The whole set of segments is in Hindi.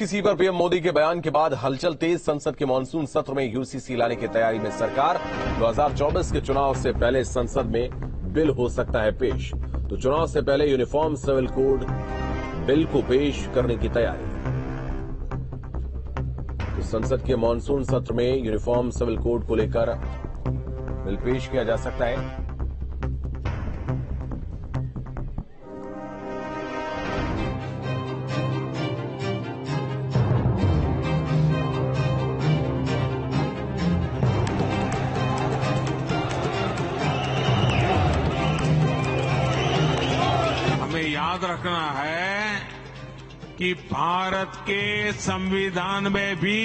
इसी पर पीएम मोदी के बयान के बाद हलचल तेज। संसद के मानसून सत्र में यूसीसी लाने की तैयारी में सरकार। 2024 के चुनाव से पहले संसद में बिल हो सकता है पेश। तो चुनाव से पहले यूनिफॉर्म सिविल कोड बिल को पेश करने की तैयारी। तो संसद के मानसून सत्र में यूनिफॉर्म सिविल कोड को लेकर बिल पेश किया जा सकता है। याद रखना है कि भारत के संविधान में भी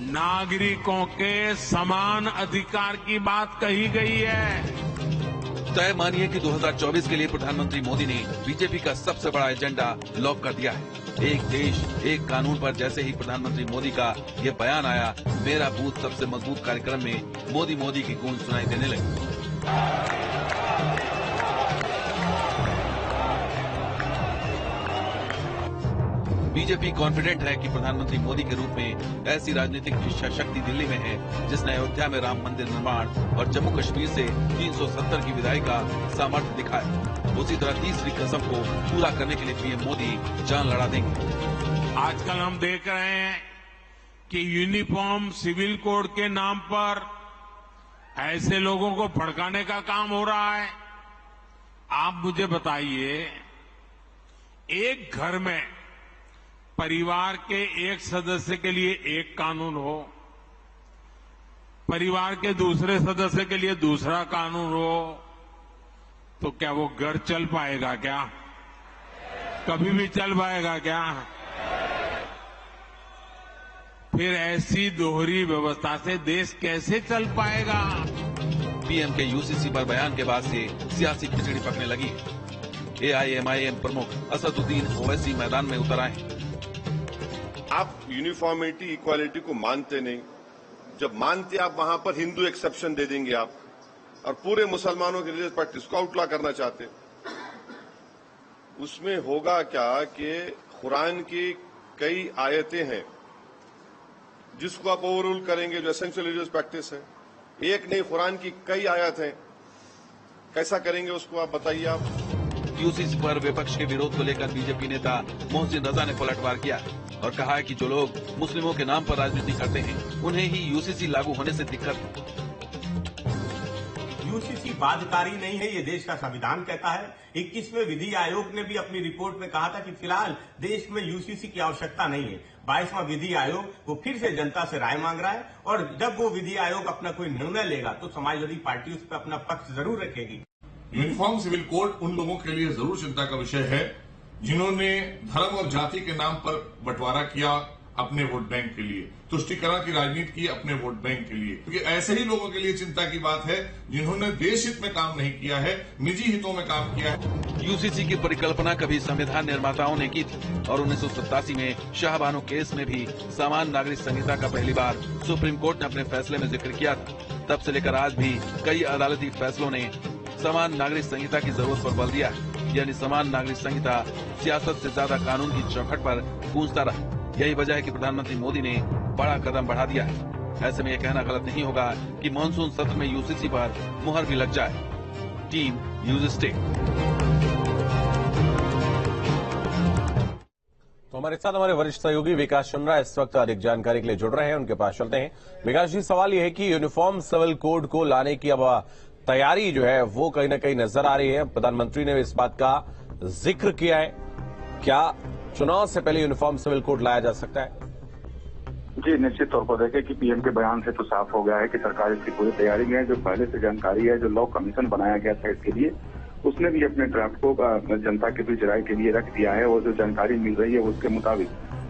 नागरिकों के समान अधिकार की बात कही गई है। तय मानिए कि 2024 के लिए प्रधानमंत्री मोदी ने बीजेपी का सबसे बड़ा एजेंडा लॉक कर दिया है। एक देश एक कानून पर जैसे ही प्रधानमंत्री मोदी का ये बयान आया, मेरा बूथ सबसे मजबूत कार्यक्रम में मोदी की गूंज सुनाई देने लगी। बीजेपी कॉन्फिडेंट है कि प्रधानमंत्री मोदी के रूप में ऐसी राजनीतिक इच्छा शक्ति दिल्ली में है जिसने अयोध्या में राम मंदिर निर्माण और जम्मू कश्मीर से 370 की विधायी का सामर्थ्य दिखाया। उसी तरह तीसरी कसम को पूरा करने के लिए पीएम मोदी जान लड़ा देंगे। आजकल हम देख रहे हैं कि यूनिफॉर्म सिविल कोड के नाम पर ऐसे लोगों को भड़काने का काम हो रहा है। आप मुझे बताइए, एक घर में परिवार के एक सदस्य के लिए एक कानून हो, परिवार के दूसरे सदस्य के लिए दूसरा कानून हो, तो क्या वो घर चल पाएगा? क्या कभी भी चल पाएगा क्या? फिर ऐसी दोहरी व्यवस्था से देश कैसे चल पाएगा? पीएम के यूसीसी पर बयान के बाद से सियासी खिचड़ी पकने लगी। एआईएमआईएम प्रमुख असदुद्दीन ओवैसी मैदान में उतर आए। आप यूनिफॉर्मिटी इक्वालिटी को मानते नहीं। जब मानते आप वहां पर हिंदू एक्सेप्शन दे देंगे आप, और पूरे मुसलमानों के रिलीजियस प्रैक्टिस को आउटला करना चाहते। उसमें होगा क्या कि कुरान की कई आयतें हैं जिसको आप ओवररूल करेंगे, जो एसेंशियल रिलीजियस प्रैक्टिस है। एक नहीं, कुरान की कई आयत हैं। कैसा करेंगे उसको आप बताइए। आप यूसीसी पर विपक्ष के विरोध को लेकर बीजेपी नेता मोहसिन रजा ने पलटवार किया और कहा है कि जो लोग मुस्लिमों के नाम पर राजनीति करते हैं उन्हें ही यूसीसी लागू होने से दिक्कत है। यूसीसी बाध्यकारी नहीं है, ये देश का संविधान कहता है। 21वें विधि आयोग ने भी अपनी रिपोर्ट में कहा था कि फिलहाल देश में यूसीसी की आवश्यकता नहीं है। 22वां विधि आयोग वो फिर से जनता से राय मांग रहा है, और जब वो विधि आयोग अपना कोई निर्णय लेगा तो समाजवादी पार्टी उस पर अपना पक्ष जरूर रखेगी। यूनिफॉर्म सिविल कोड उन लोगों के लिए जरूर चिंता का विषय है जिन्होंने धर्म और जाति के नाम पर बंटवारा किया अपने वोट बैंक के लिए, तुष्टीकरण की राजनीति की अपने वोट बैंक के लिए। क्योंकि ऐसे ही लोगों के लिए चिंता की बात है जिन्होंने देश हित में काम नहीं किया है, निजी हितों में काम किया है। यूसीसी की परिकल्पना कभी संविधान निर्माताओं ने की थी और 1987 में शाहबानो केस में भी समान नागरिक संहिता का पहली बार सुप्रीम कोर्ट ने अपने फैसले में जिक्र किया था। तब से लेकर आज भी कई अदालती फैसलों ने समान नागरिक संहिता की जरूरत पर बल दिया है। यानी समान नागरिक संहिता सियासत से ज्यादा कानून की चौखट पर गूंजता रहा। यही वजह है कि प्रधानमंत्री मोदी ने बड़ा कदम बढ़ा दिया है। ऐसे में यह कहना गलत नहीं होगा कि मानसून सत्र में यूसीसी पर मुहर भी लग जाए। Team news state. तो हमारे साथ हमारे वरिष्ठ सहयोगी विकास चंद्रा इस वक्त अधिक जानकारी के लिए जुड़ रहे हैं, उनके पास चलते हैं। विकास जी, सवाल यह है कि यूनिफॉर्म सिविल कोड को लाने की अब तैयारी जो है वो कहीं ना कहीं नजर आ रही है। प्रधानमंत्री ने इस बात का जिक्र किया है। क्या चुनाव से पहले यूनिफॉर्म सिविल कोड लाया जा सकता है? जी, निश्चित तौर पर देखें कि पीएम के बयान से तो साफ हो गया है कि सरकार इसकी पूरी तैयारी में है। जो पहले से जानकारी है, जो लॉ कमीशन बनाया गया था इसके लिए, उसने भी अपने ड्राफ्ट को जनता के बीच राय के लिए रख दिया है। और जो जानकारी मिल रही है उसके मुताबिक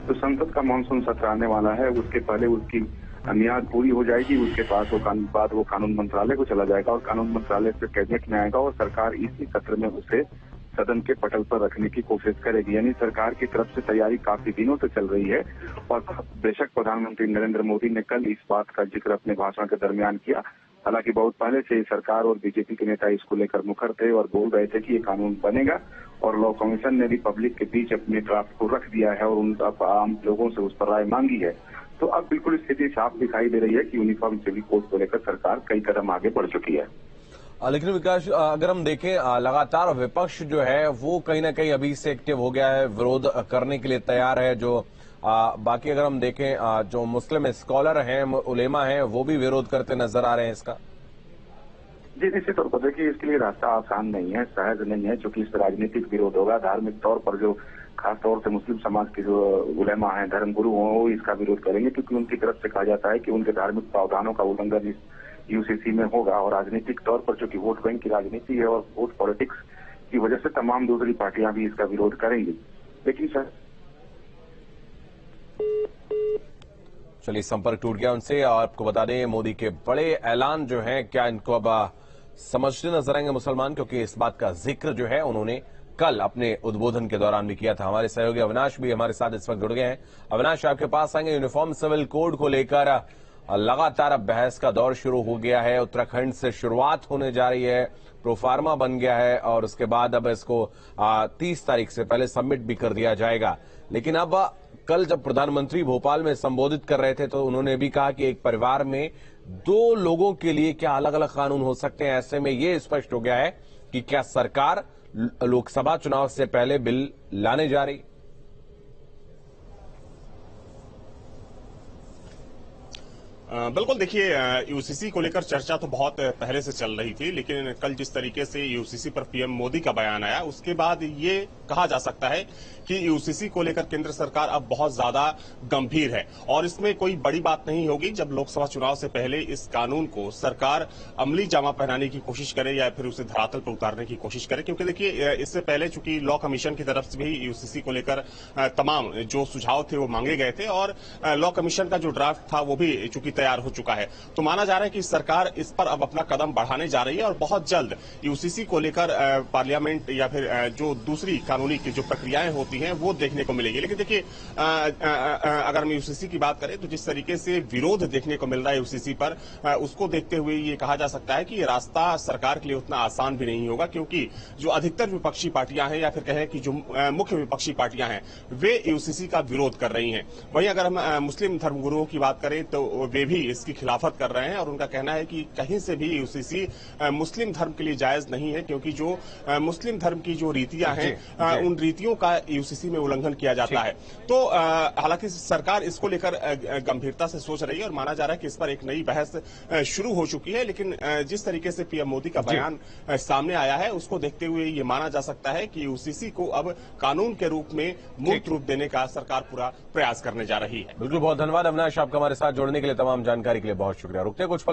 तो संसद का मानसून सत्र आने वाला है, उसके पहले उसकी मियाद पूरी हो जाएगी। उसके बाद वो कानून मंत्रालय को चला जाएगा और कानून मंत्रालय से कैबिनेट में आएगा और सरकार इसी सत्र में उसे सदन के पटल पर रखने की कोशिश करेगी। यानी सरकार की तरफ से तैयारी काफी दिनों से चल रही है। और बेशक प्रधानमंत्री नरेंद्र मोदी ने कल इस बात का जिक्र अपने भाषण के दरमियान किया हालांकि बहुत पहले से सरकार और बीजेपी के नेता इसको लेकर मुखर थे और बोल रहे थे कि ये कानून बनेगा, और लॉ कमीशन ने भी पब्लिक के बीच अपने ड्राफ्ट को रख दिया है और उन आम लोगों से उस पर राय मांगी है। तो अब बिल्कुल स्थिति साफ दिखाई दे रही है कि यूनिफॉर्म सिविल कोड को लेकर सरकार कई कदम आगे बढ़ चुकी है। लेकिन विकास, अगर हम देखें लगातार विपक्ष जो है वो कहीं ना कहीं अभी से एक्टिव हो गया है, विरोध करने के लिए तैयार है। जो बाकी अगर हम देखें जो मुस्लिम स्कॉलर हैं, उलेमा हैं, वो भी विरोध करते नजर आ रहे हैं इसका। जी निश्चित तौर पर देखिए, इसके लिए रास्ता आसान नहीं है, सहज नहीं है, क्योंकि इस राजनीतिक विरोध होगा। धार्मिक तौर पर जो खासतौर से मुस्लिम समाज के जो उलेमा हैं, धर्मगुरु हों, वो इसका विरोध करेंगे, क्योंकि उनकी तरफ से कहा जाता है कि उनके धार्मिक प्रावधानों का उल्लंघन इस यूसीसी में होगा। और राजनीतिक तौर पर चूंकि वोट बैंक की राजनीति है और वोट पॉलिटिक्स की वजह से तमाम दूसरी पार्टियां भी इसका विरोध करेंगी। लेकिन चलिए, संपर्क टूट गया उनसे। और आपको बता दें, मोदी के बड़े ऐलान जो हैं, क्या इनको अब समझते नजर आएंगे मुसलमान, क्योंकि इस बात का जिक्र जो है उन्होंने कल अपने उद्बोधन के दौरान भी किया था। हमारे सहयोगी अविनाश भी हमारे साथ इस वक्त जुड़ गए हैं। अविनाश, आपके पास आएंगे। यूनिफॉर्म सिविल कोड को लेकर लगातार अब बहस का दौर शुरू हो गया है। उत्तराखंड से शुरुआत होने जा रही है, प्रोफार्मा बन गया है और उसके बाद अब इसको 30 तारीख से पहले सबमिट भी कर दिया जाएगा। लेकिन अब कल जब प्रधानमंत्री भोपाल में संबोधित कर रहे थे तो उन्होंने भी कहा कि एक परिवार में 2 लोगों के लिए क्या अलग अलग कानून हो सकते हैं। ऐसे में ये स्पष्ट हो गया है कि क्या सरकार लोकसभा चुनाव से पहले बिल लाने जा रही। बिल्कुल, देखिए, यूसीसी को लेकर चर्चा तो बहुत पहले से चल रही थी, लेकिन कल जिस तरीके से यूसीसी पर पीएम मोदी का बयान आया, उसके बाद ये कहा जा सकता है कि यूसीसी को लेकर केंद्र सरकार अब बहुत ज्यादा गंभीर है। और इसमें कोई बड़ी बात नहीं होगी जब लोकसभा चुनाव से पहले इस कानून को सरकार अमली जामा पहनाने की कोशिश करे या फिर उसे धरातल पर उतारने की कोशिश करे। क्योंकि देखिए, इससे पहले चूंकि लॉ कमीशन की तरफ से भी यूसीसी को लेकर तमाम जो सुझाव थे वो मांगे गए थे और लॉ कमीशन का जो ड्राफ्ट था वो भी चूंकि तैयार हो चुका है, तो माना जा रहा है कि सरकार इस पर अब अपना कदम बढ़ाने जा रही है और बहुत जल्द यूसीसी को लेकर पार्लियामेंट या फिर जो दूसरी कानूनी की जो प्रक्रियाएं होती हैं वो देखने को मिलेगी। लेकिन देखिए, अगर हम यूसीसी की बात करें तो जिस तरीके से विरोध देखने को मिल रहा है यूसीसी पर, उसको देखते हुए ये कहा जा सकता है कि ये रास्ता सरकार के लिए उतना आसान भी नहीं होगा, क्योंकि जो अधिकतर विपक्षी पार्टियां हैं या फिर कहें कि जो मुख्य विपक्षी पार्टियां हैं वे यूसीसी का विरोध कर रही हैं। वहीं अगर हम मुस्लिम धर्मगुरुओं की बात करें तो वे भी इसकी खिलाफत कर रहे हैं और उनका कहना है कि कहीं से भी यूसीसी मुस्लिम धर्म के लिए जायज नहीं है, क्योंकि जो मुस्लिम धर्म की जो रीतियां हैं उन रीतियों का यूसीसी में उल्लंघन किया जाता है। तो हालांकि सरकार इसको लेकर गंभीरता से सोच रही है और माना जा रहा है कि इस पर एक नई बहस शुरू हो चुकी है। लेकिन जिस तरीके से पीएम मोदी का बयान सामने आया है उसको देखते हुए ये माना जा सकता है कि यूसीसी को अब कानून के रूप में मूर्त रूप देने का सरकार पूरा प्रयास करने जा रही है। बिल्कुल, बहुत धन्यवाद अविनाश, आपका हमारे साथ जुड़ने के लिए, तमाम जानकारी के लिए बहुत शुक्रिया। रुकते कुछ